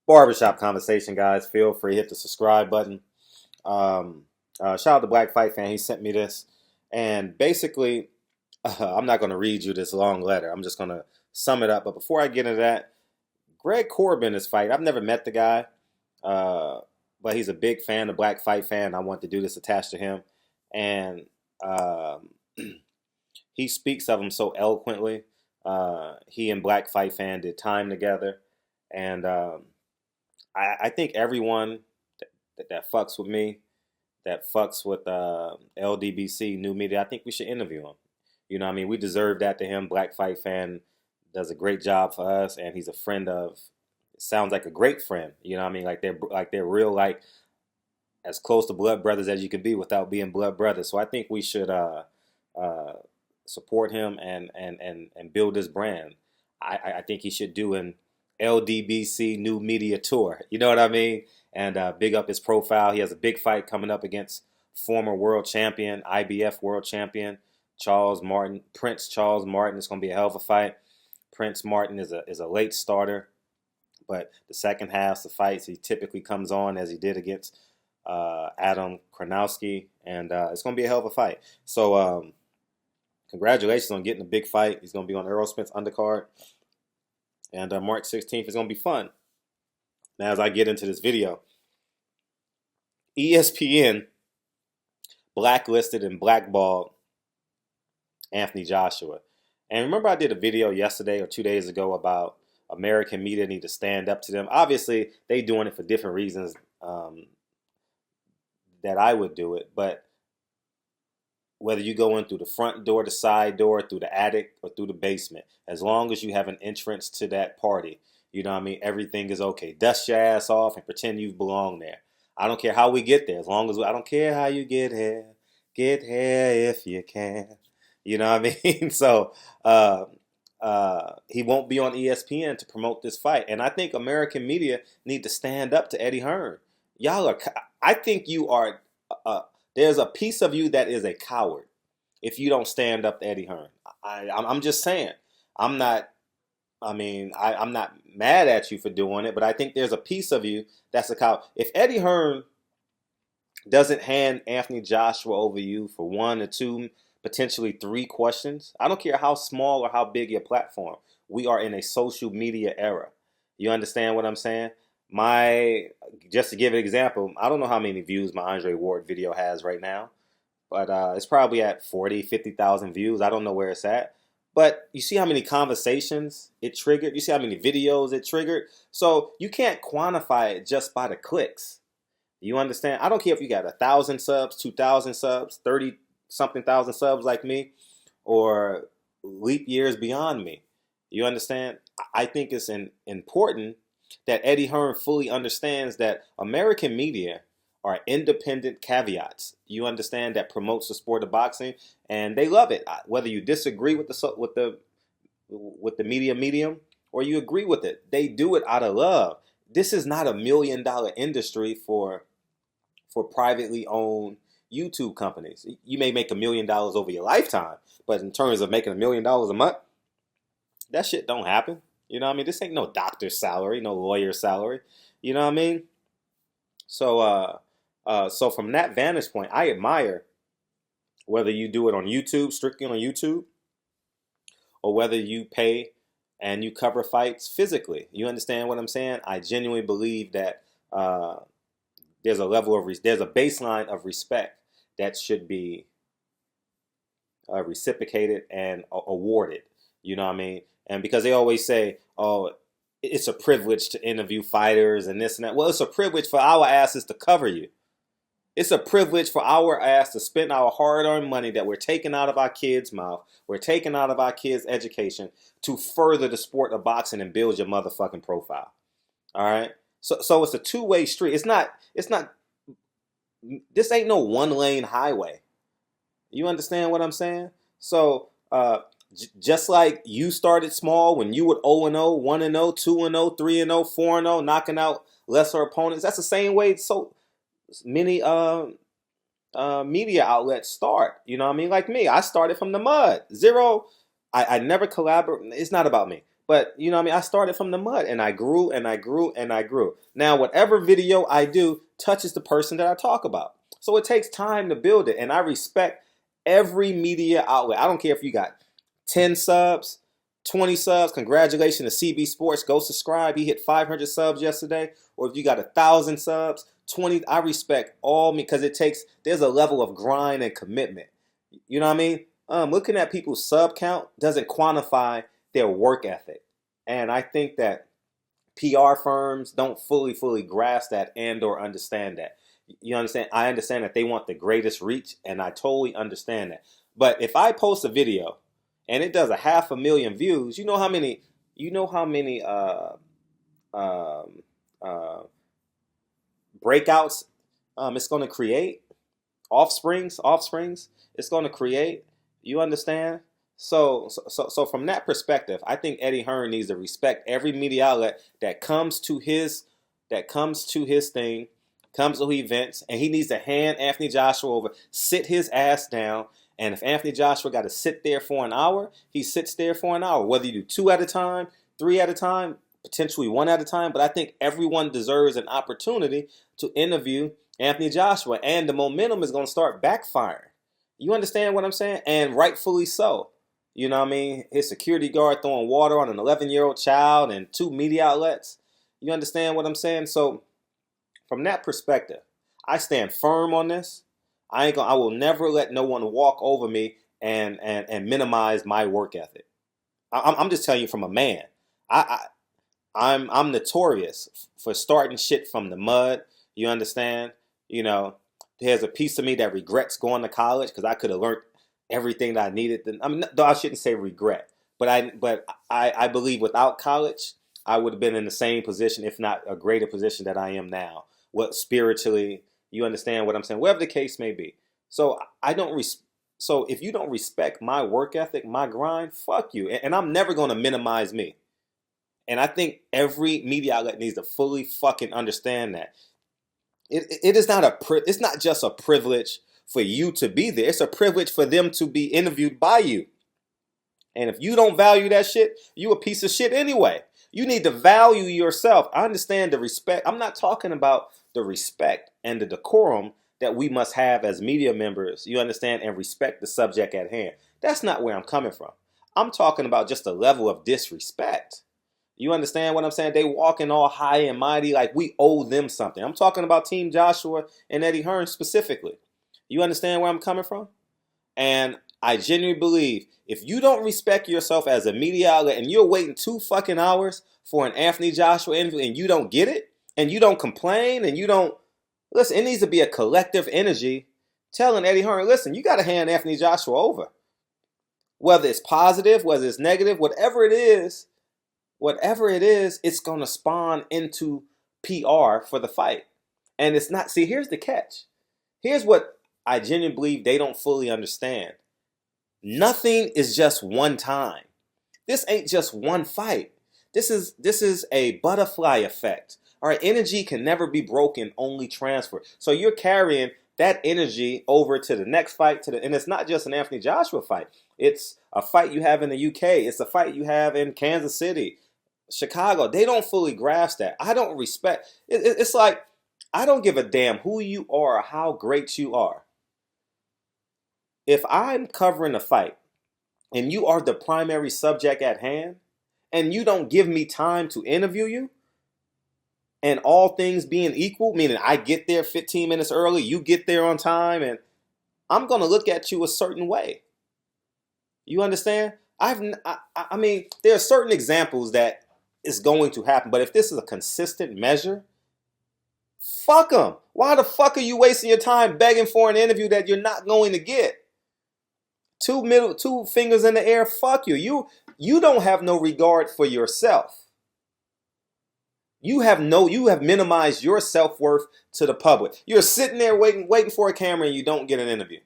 Barbershop conversation, guys. Feel free to hit the subscribe button. Shout out to Black Fight Fan. He sent me this, and basically, I'm not going to read you this long letter. I'm just going to sum it up. But before I get into that, Greg Corbin is fighting. I've never met the guy, uh, but he's a big fan, a Black Fight Fan. I want to do this attached to him, and um, he speaks of him so eloquently. He and Black Fight Fan did time together, and I think everyone that fucks with me, that fucks with LDBC New Media, I think we should interview him. You know what I mean? We deserve that to him. Black Fight Fan does a great job for us, and he's a friend of. Sounds like a great friend. You know what I mean? Like they're real, like as close to blood brothers as you can be without being blood brothers. So I think we should uh, support him and build this brand. I think he should do an LDBC New Media Tour. You know what I mean? And big up his profile. He has a big fight coming up against former world champion, IBF world champion, Charles Martin, Prince Charles Martin. It's going to be a hell of a fight. Prince Martin is a late starter, but the second half of fights he typically comes on as he did against Adam Kronowski, and it's going to be a hell of a fight. So congratulations on getting a big fight. He's going to be on Errol Spence undercard, and March 16th is going to be fun. Now, as I get into this video, ESPN blacklisted and blackballed Anthony Joshua. And remember I did a video yesterday or 2 days ago about American media need to stand up to them. Obviously, they doing it for different reasons that I would do it. But whether you go in through the front door, the side door, through the attic, or through the basement, as long as you have an entrance to that party, you know what I mean, everything is okay. Dust your ass off and pretend you belong there. I don't care how we get there. As long as I don't care how you get here. Get here if you can. You know what I mean? So he won't be on ESPN to promote this fight. And I think American media need to stand up to Eddie Hearn. Y'all are, I think you are, there's a piece of you that is a coward if you don't stand up to Eddie Hearn. I'm just saying. I'm not, I'm not mad at you for doing it, but I think there's a piece of you that's a coward. If Eddie Hearn doesn't hand Anthony Joshua over you for one or two, potentially three questions, I don't care how small or how big your platform. We are in a social media era. You understand what I'm saying? Just to give an example, I don't know how many views my Andre Ward video has right now, but it's probably at 40, 50,000 views. I don't know where it's at. But you see how many conversations it triggered? You see how many videos it triggered? So you can't quantify it just by the clicks. You understand? I don't care if you got 1,000 subs, 2,000 subs, 30 something thousand subs like me, or leap years beyond me. You understand? I think it's important that Eddie Hearn fully understands that American media are independent caveats. You understand, that promotes the sport of boxing, and they love it. Whether you disagree with the media medium or you agree with it, they do it out of love. This is not $1 million industry for privately owned YouTube companies. You may make $1 million over your lifetime, but in terms of making $1 million a month, that shit don't happen. You know what I mean? This ain't no doctor's salary, no lawyer's salary. You know what I mean? So, so from that vantage point, I admire whether you do it on YouTube, strictly on YouTube, or whether you pay and you cover fights physically. You understand what I'm saying? I genuinely believe that there's there's a baseline of respect that should be reciprocated and awarded. You know what I mean? And because they always say, oh, it's a privilege to interview fighters and this and that. Well, it's a privilege for our asses to cover you. It's a privilege for our ass to spend our hard-earned money that we're taking out of our kids' mouth, we're taking out of our kids' education to further the sport of boxing and build your motherfucking profile. All right? So it's a two-way street. It's not, this ain't no one-lane highway. You understand what I'm saying? So, just like you started small when you were 0-0, 1-0, 2-0, 3-0, 4-0, knocking out lesser opponents, that's the same way so many media outlets start. You know what I mean? Like me, I started from the mud. Zero. I never collaborate. It's not about me. But you know what I mean? I started from the mud and I grew and I grew and I grew. Now, whatever video I do touches the person that I talk about. So it takes time to build it. And I respect every media outlet. I don't care if you got 10 subs, 20 subs. Congratulations to CB Sports. Go subscribe. He hit 500 subs yesterday. Or if you got 1,000 subs, 20. I respect all because there's a level of grind and commitment. You know what I mean? Looking at people's sub count doesn't quantify their work ethic. And I think that PR firms don't fully grasp that and or understand that. You understand? I understand that they want the greatest reach, and I totally understand that. But if I post a video and it does 500,000 views, you know how many breakouts it's going to create, offsprings it's going to create. You understand? So from that perspective, I think Eddie Hearn needs to respect every media outlet that comes to his thing, comes to events, and he needs to hand Anthony Joshua over, sit his ass down, and if Anthony Joshua got to sit there for an hour, he sits there for an hour. Whether you do 2 at a time, 3 at a time, potentially 1 at a time, but I think everyone deserves an opportunity to interview Anthony Joshua, and the momentum is going to start backfiring. You understand what I'm saying? And rightfully so. You know what I mean? His security guard throwing water on an 11-year-old child and 2 media outlets. You understand what I'm saying? So from that perspective, I stand firm on this. I will never let no one walk over me and minimize my work ethic. I'm just telling you from a man. I'm notorious for starting shit from the mud. You understand? You know, there's a piece of me that regrets going to college because I could have learned everything that I needed. Though I shouldn't say regret, but I believe without college, I would have been in the same position, if not a greater position that I am now. What spiritually, you understand what I'm saying? Whatever the case may be. So So if you don't respect my work ethic, my grind, fuck you. And I'm never going to minimize me. And I think every media outlet needs to fully fucking understand that. It is not it's not just a privilege for you to be there. It's a privilege for them to be interviewed by you. And if you don't value that shit, you a piece of shit anyway. You need to value yourself. I understand the respect. I'm not talking about the respect and the decorum that we must have as media members. You understand? And respect the subject at hand. That's not where I'm coming from. I'm talking about just a level of disrespect. You understand what I'm saying? They walking all high and mighty like we owe them something. I'm talking about Team Joshua and Eddie Hearn specifically. You understand where I'm coming from? And I genuinely believe if you don't respect yourself as a media outlet and you're waiting 2 fucking hours for an Anthony Joshua interview and you don't get it and you don't complain and you don't listen, it needs to be a collective energy telling Eddie Hearn, listen, you got to hand Anthony Joshua over. Whether it's positive, whether it's negative, whatever it is, it's going to spawn into PR for the fight. And it's not, see, here's the catch. Here's what I genuinely believe they don't fully understand. Nothing is just one time. This ain't just one fight. This is a butterfly effect. All right, energy can never be broken, only transferred. So you're carrying that energy over to the next fight, and it's not just an Anthony Joshua fight. It's a fight you have in the UK. It's a fight you have in Kansas City, Chicago. They don't fully grasp that. I don't respect. It's like I don't give a damn who you are or how great you are. If I'm covering a fight and you are the primary subject at hand and you don't give me time to interview you, and all things being equal, meaning I get there 15 minutes early, you get there on time, and I'm going to look at you a certain way. You understand? I mean, there are certain examples that is going to happen, but if this is a consistent measure, fuck them. Why the fuck are you wasting your time begging for an interview that you're not going to get? 2 fingers in the air, fuck you. You don't have no regard for yourself. You have minimized your self-worth to the public. You're sitting there waiting for a camera and you don't get an interview.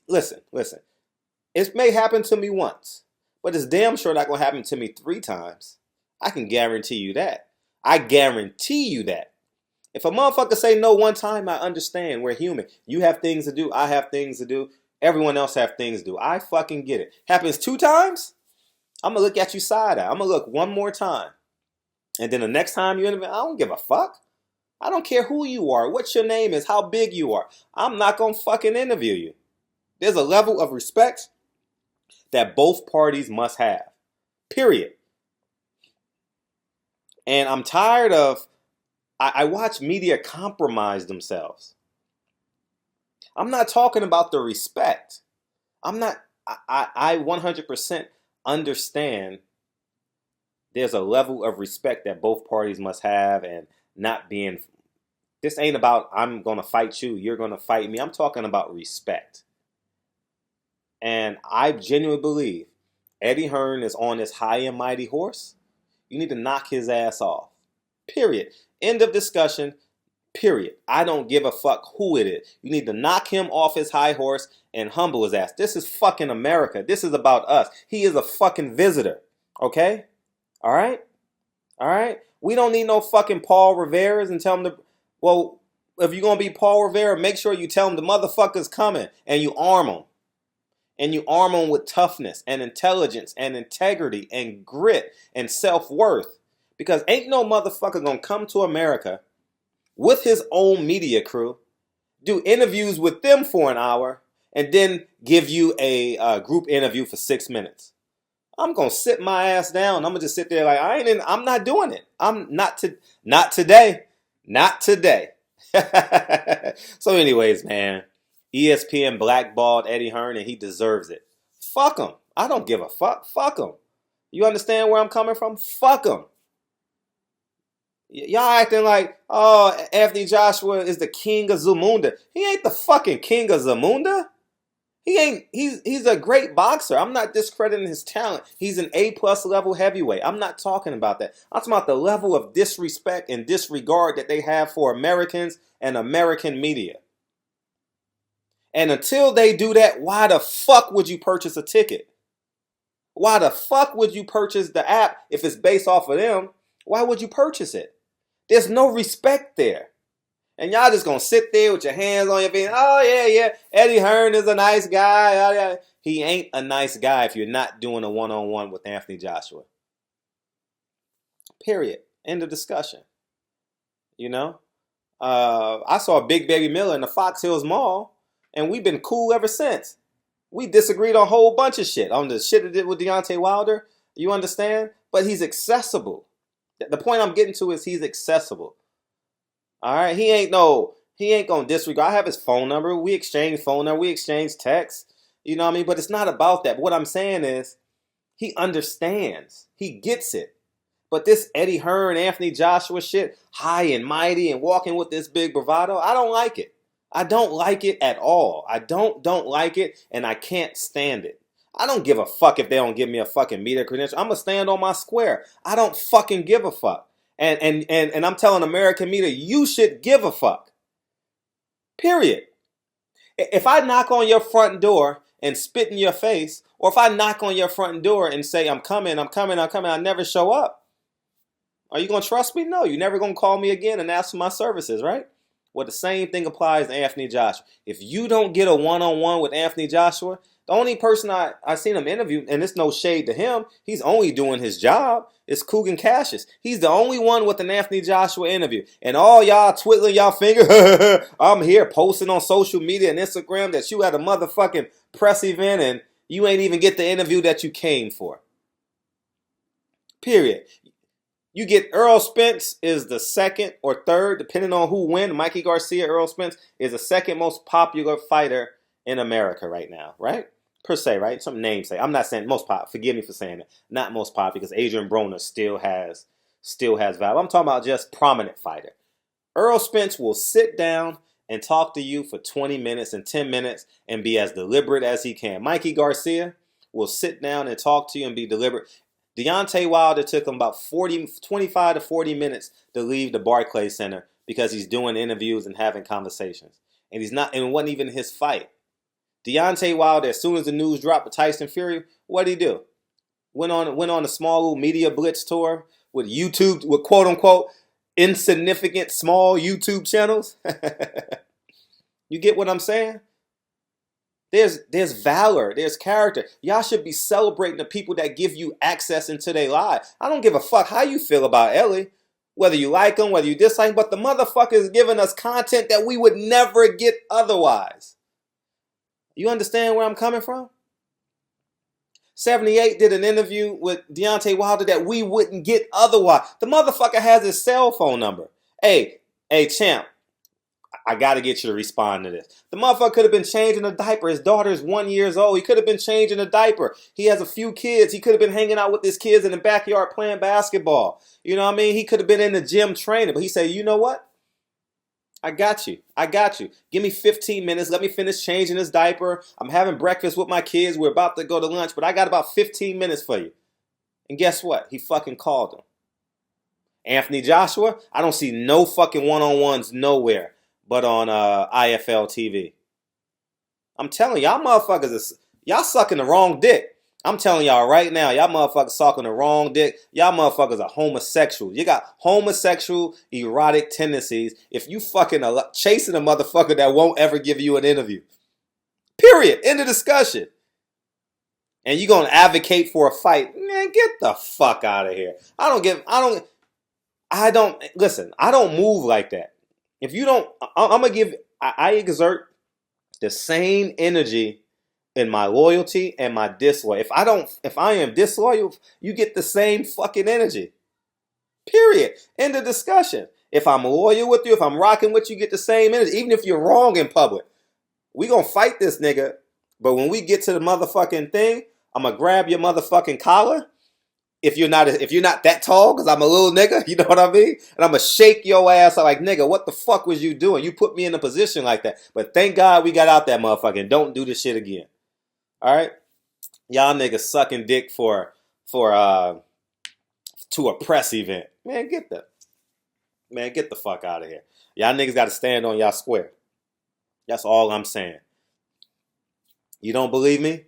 Listen. It may happen to me once, but it's damn sure not going to happen to me 3 times. I can guarantee you that. I guarantee you that. If a motherfucker say no one time, I understand. We're human. You have things to do. I have things to do. Everyone else have things to do. I fucking get it. Happens 2 times? I'm going to look at you side eye. I'm going to look one more time. And then the next time you interview, I don't give a fuck. I don't care who you are, what your name is, how big you are. I'm not going to fucking interview you. There's a level of respect that both parties must have. Period. And I'm tired of, I watch media compromise themselves. I'm not talking about the respect. I 100% understand there's a level of respect that both parties must have, and not being, this ain't about I'm going to fight you, you're going to fight me. I'm talking about respect. And I genuinely believe Eddie Hearn is on this high and mighty horse. You need to knock his ass off. Period. End of discussion. Period. I don't give a fuck who it is. You need to knock him off his high horse and humble his ass. This is fucking America. This is about us. He is a fucking visitor. Okay? All right? All right? We don't need no fucking Paul Revere's and tell him to, well, if you're going to be Paul Revere, make sure you tell him the motherfucker's coming and you arm him. And you arm them with toughness and intelligence and integrity and grit and self-worth. Because ain't no motherfucker gonna come to America with his own media crew, do interviews with them for an hour, and then give you a group interview for 6 minutes. I'm gonna sit my ass down. I'm gonna just sit there like I'm not doing it. Not today. Not today. So anyways, man. ESPN blackballed Eddie Hearn, and he deserves it. Fuck him. I don't give a fuck. Fuck him. You understand where I'm coming from? Fuck him. Y'all acting like, oh, Anthony Joshua is the king of Zamunda. He ain't the fucking king of Zamunda. He ain't. He's a great boxer. I'm not discrediting his talent. He's an A+ level heavyweight. I'm not talking about that. I'm talking about the level of disrespect and disregard that they have for Americans and American media. And until they do that, why the fuck would you purchase a ticket? Why the fuck would you purchase the app if it's based off of them? Why would you purchase it? There's no respect there. And y'all just gonna sit there with your hands on your feet. Oh, yeah. Eddie Hearn is a nice guy. Oh, yeah. He ain't a nice guy if you're not doing a one-on-one with Anthony Joshua. Period. End of discussion. You know? I saw Big Baby Miller in the Fox Hills Mall. And we've been cool ever since. We disagreed on a whole bunch of shit. On the shit I did with Deontay Wilder. You understand? But he's accessible. The point I'm getting to is he's accessible. All right? He ain't going to disregard. I have his phone number. We exchange phone number. We exchange texts. You know what I mean? But it's not about that. What I'm saying is he understands. He gets it. But this Eddie Hearn, Anthony Joshua shit, high and mighty and walking with this big bravado, I don't like it. I don't like it at all. I don't like it, and I can't stand it. I don't give a fuck if they don't give me a fucking media credential. I'm going to stand on my square. I don't fucking give a fuck. And I'm telling American media, you should give a fuck. Period. If I knock on your front door and spit in your face, or if I knock on your front door and say, I'm coming, I never show up, are you going to trust me? No, you're never going to call me again and ask for my services, right? Well, the same thing applies to Anthony Joshua. If you don't get a one-on-one with Anthony Joshua, the only person I seen him interview, and it's no shade to him, he's only doing his job, is Kugan Cassius. He's the only one with an Anthony Joshua interview. And all y'all twiddling y'all finger, I'm here posting on social media and Instagram that you had a motherfucking press event and you ain't even get the interview that you came for. Period. You get Errol Spence is the second or third, depending on who wins. Mikey Garcia, Errol Spence is the second most popular fighter in America right now, right? Per se, right? Some names say. I'm not saying most popular. Forgive me for saying it. Not most popular because Adrian Broner still has value. I'm talking about just prominent fighter. Errol Spence will sit down and talk to you for 20 minutes and 10 minutes and be as deliberate as he can. Mikey Garcia will sit down and talk to you and be deliberate. Deontay Wilder took him about 25 to 40 minutes to leave the Barclays Center because he's doing interviews and having conversations. And it wasn't even his fight. Deontay Wilder, as soon as the news dropped with Tyson Fury, what did he do? Went on a small little media blitz tour with YouTube, with quote unquote insignificant small YouTube channels. You get what I'm saying? There's valor. There's character. Y'all should be celebrating the people that give you access into their lives. I don't give a fuck how you feel about Ellie, whether you like him, whether you dislike him, but the motherfucker is giving us content that we would never get otherwise. You understand where I'm coming from? 78 did an interview with Deontay Wilder that we wouldn't get otherwise. The motherfucker has his cell phone number. Hey, champ, I got to get you to respond to this. The motherfucker could have been changing a diaper. His daughter is 1 year old. He could have been changing a diaper. He has a few kids. He could have been hanging out with his kids in the backyard playing basketball. You know what I mean? He could have been in the gym training. But he said, you know what? I got you. I got you. Give me 15 minutes. Let me finish changing this diaper. I'm having breakfast with my kids. We're about to go to lunch, but I got about 15 minutes for you. And guess what? He fucking called him. Anthony Joshua, I don't see no fucking one-on-ones nowhere but on IFL TV. I'm telling y'all motherfuckers, y'all sucking the wrong dick. I'm telling y'all right now, y'all motherfuckers sucking the wrong dick. Y'all motherfuckers are homosexual. You got homosexual, erotic tendencies if you fucking chasing a motherfucker that won't ever give you an interview. Period. End of discussion. And you gonna advocate for a fight. Man, get the fuck out of here. Listen, I don't move like that. If you don't, I exert the same energy in my loyalty and my disloyalty. If I am disloyal, you get the same fucking energy. Period. End of discussion. If I'm loyal with you, if I'm rocking with you, get the same energy. Even if you're wrong in public. We gonna fight this nigga. But when we get to the motherfucking thing, I'm gonna grab your motherfucking collar. If you're not that tall, because I'm a little nigga, you know what I mean? And I'm going to shake your ass like, nigga, what the fuck was you doing? You put me in a position like that. But thank God we got out that motherfucker and don't do this shit again. All right? Y'all niggas sucking dick to a press event. Man, get the fuck out of here. Y'all niggas got to stand on y'all square. That's all I'm saying. You don't believe me?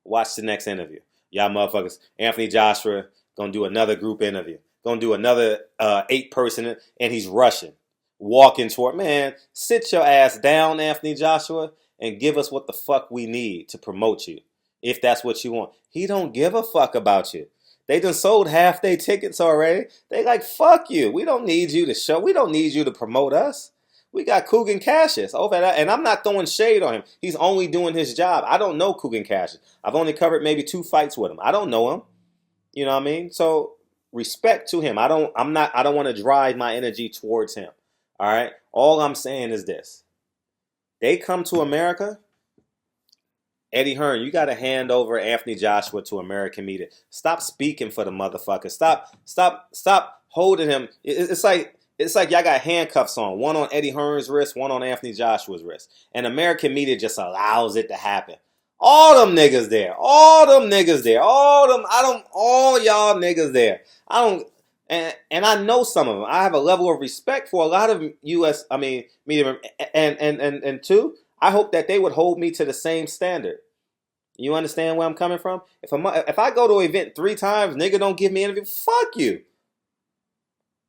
Watch the next interview. Y'all motherfuckers, Anthony Joshua gonna do another group interview. Gonna do another 8-person, and he's rushing. Walking toward, man, sit your ass down, Anthony Joshua, and give us what the fuck we need to promote you, if that's what you want. He don't give a fuck about you. They done sold half their tickets already. They like, fuck you. We don't need you to show. We don't need you to promote us. We got Kugan Cassius over there, and I'm not throwing shade on him. He's only doing his job. I don't know Kugan Cassius. I've only covered maybe 2 fights with him. I don't know him. You know what I mean? So respect to him. I don't want to drive my energy towards him. All right? All I'm saying is this. They come to America, Eddie Hearn, you got to hand over Anthony Joshua to American media. Stop speaking for the motherfucker. Stop holding him. It's like y'all got handcuffs on. One on Eddie Hearn's wrist, one on Anthony Joshua's wrist. And American media just allows it to happen. All them niggas there. All y'all niggas there. And I know some of them. I have a level of respect for a lot of media. And two, I hope that they would hold me to the same standard. You understand where I'm coming from? If I go to an event 3 times, nigga don't give me an interview, fuck you.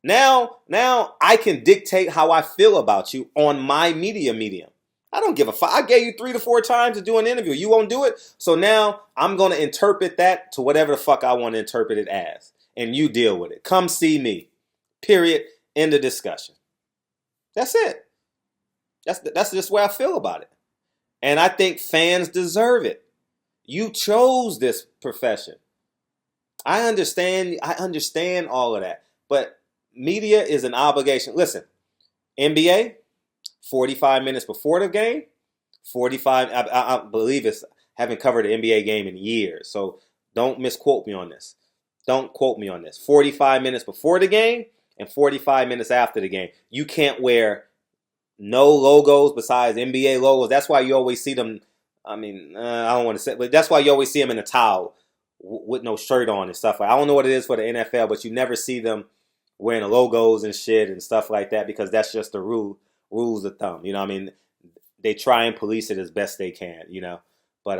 Now I can dictate how I feel about you on my media medium. I don't give a fuck. I gave you 3 to 4 times to do an interview. You won't do it? So now I'm going to interpret that to whatever the fuck I want to interpret it as. And you deal with it. Come see me. Period. End of discussion. That's it. That's just where I feel about it. And I think fans deserve it. You chose this profession. I understand all of that. But media is an obligation. Listen, NBA, 45 minutes before the game, 45, I believe it's, haven't covered an NBA game in years. So don't misquote me on this. 45 minutes before the game and 45 minutes after the game. You can't wear no logos besides NBA logos. That's why you always see them. I don't want to say, but that's why you always see them in a towel with no shirt on and stuff. I don't know what it is for the NFL, but you never see them wearing the logos and shit and stuff like that because that's just the rules of thumb. You know what I mean? They try and police it as best they can, you know. But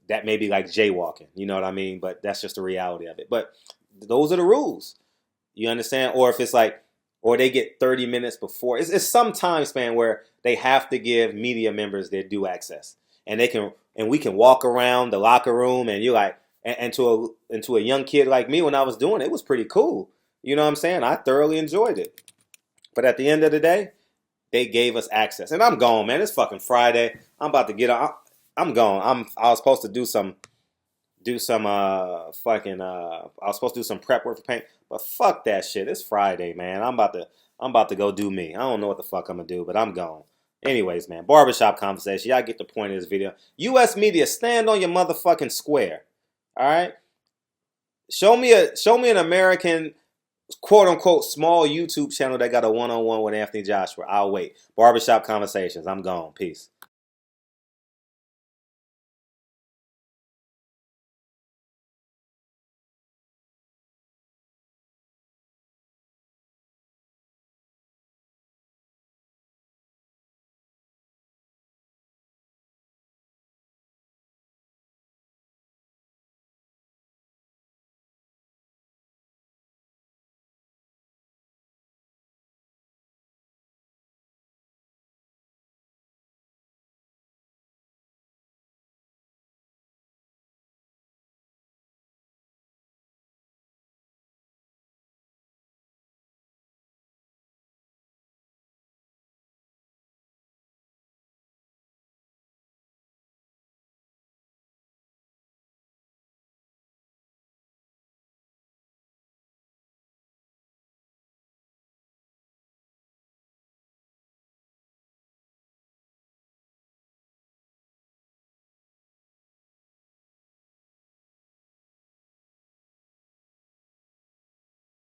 that may be like jaywalking, you know what I mean? But that's just the reality of it. But those are the rules. You understand? Or if it's like, or they get 30 minutes before. It's some time span where they have to give media members their due access. and we can walk around the locker room, and you're like, and to a young kid like me, when I was doing it, it was pretty cool. You know what I'm saying? I thoroughly enjoyed it. But at the end of the day, they gave us access, and I'm gone, man. It's fucking Friday. I'm about to get on. I'm gone. I was supposed to I was supposed to do some prep work for paint, but fuck that shit. It's Friday, man. I'm about to go do me. I don't know what the fuck I'm gonna do, but I'm gone. Anyways, man, barbershop conversation. Y'all get the point of this video. U.S. media, stand on your motherfucking square. All right. Show me an American quote unquote small YouTube channel that got a one-on-one with Anthony Joshua. I'll wait. Barbershop conversations. I'm gone. Peace.